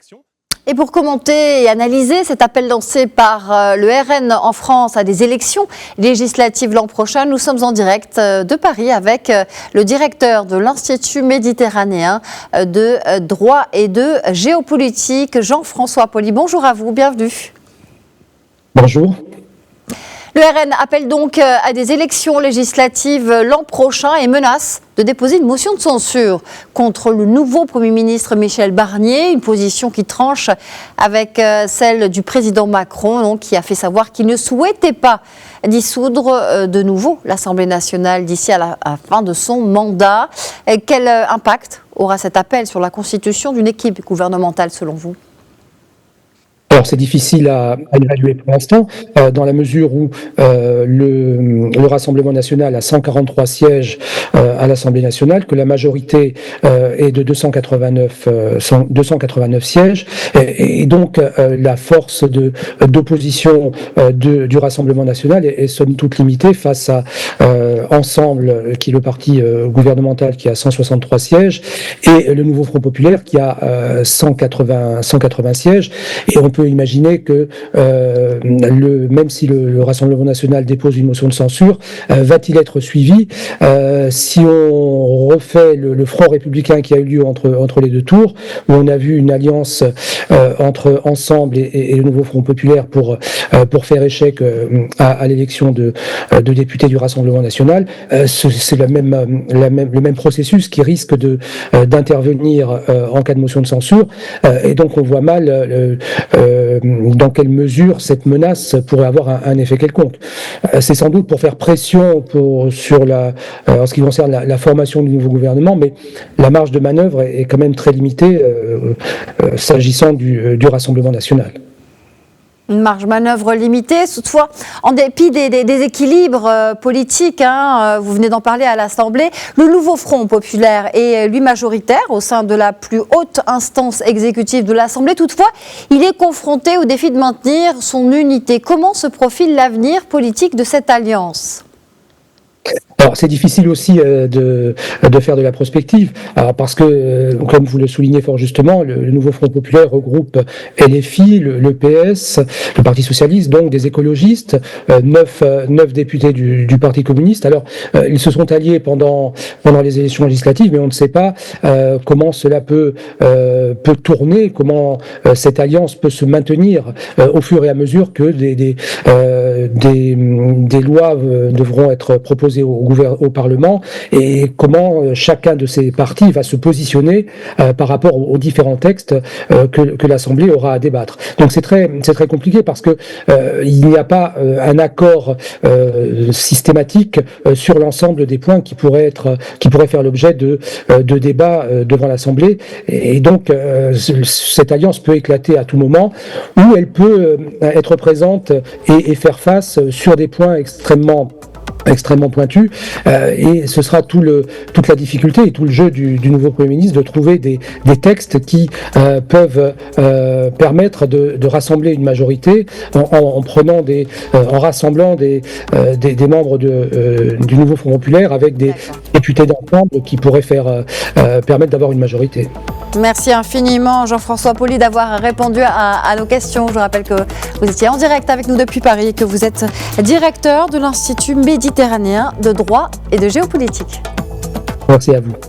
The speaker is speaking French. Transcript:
réaction. Et pour commenter et analyser cet appel lancé par le RN en France à des élections législatives l'an prochain, nous sommes en direct de Paris avec le directeur de l'Institut méditerranéen de droit et de géopolitique, Jean-François Pauly. Bonjour à vous, bienvenue. Bonjour. Le RN appelle donc à des élections législatives l'an prochain et menace de déposer une motion de censure contre le nouveau Premier ministre Michel Barnier, une position qui tranche avec celle du président Macron, donc, qui a fait savoir qu'il ne souhaitait pas dissoudre de nouveau l'Assemblée nationale d'ici à la fin de son mandat. Quel impact aura cet appel sur la constitution d'une équipe gouvernementale selon vous ? Alors c'est difficile à évaluer pour l'instant, dans la mesure où le Rassemblement national a 143 sièges à l'Assemblée nationale, que la majorité est de 289 sièges, et donc la force d'opposition du Rassemblement national est somme toute limitée face à Ensemble, qui est le parti gouvernemental qui a 163 sièges, et le Nouveau Front populaire qui a 180 sièges, et on peut imaginer que même si le Rassemblement national dépose une motion de censure, va-t-il être suivi? Si on refait le front républicain qui a eu lieu entre les deux tours, où on a vu une alliance entre Ensemble et le Nouveau Front populaire pour faire échec à l'élection de députés du Rassemblement national, c'est le même processus qui risque d'intervenir en cas de motion de censure, et donc on voit mal dans quelle mesure cette menace pourrait avoir un effet quelconque. C'est sans doute pour faire pression en ce qui concerne la formation du nouveau gouvernement, mais la marge de manœuvre est quand même très limitée s'agissant du Rassemblement national. Une marge de manœuvre limitée, toutefois, en dépit des équilibres politiques, vous venez d'en parler à l'Assemblée, le Nouveau Front populaire est lui majoritaire au sein de la plus haute instance exécutive de l'Assemblée. Toutefois, il est confronté au défi de maintenir son unité. Comment se profile l'avenir politique de cette alliance ? Alors c'est difficile aussi de faire de la prospective, parce que, comme vous le soulignez fort justement, le Nouveau Front populaire regroupe LFI, le PS, le Parti socialiste, donc des écologistes, 9 députés du Parti communiste. Alors ils se sont alliés pendant les élections législatives, mais on ne sait pas comment cela peut tourner, comment cette alliance peut se maintenir au fur et à mesure que des lois devront être proposées au Parlement, et comment chacun de ces partis va se positionner par rapport aux différents textes que l'Assemblée aura à débattre. Donc c'est très compliqué, parce que il n'y a pas un accord systématique sur l'ensemble des points qui pourraient faire l'objet de débats devant l'Assemblée, et donc cette alliance peut éclater à tout moment, ou elle peut être présente et faire face sur des points extrêmement pointu, et ce sera toute la difficulté et tout le jeu du nouveau Premier ministre de trouver des textes qui peuvent permettre de rassembler une majorité en rassemblant des membres du Nouveau Front populaire avec des députés d'ensemble qui pourraient permettre d'avoir une majorité. Merci infiniment Jean-François Pauly d'avoir répondu à nos questions. Je rappelle que vous étiez en direct avec nous depuis Paris et que vous êtes directeur de l'Institut méditerranéen de droit et de géopolitique. Merci à vous.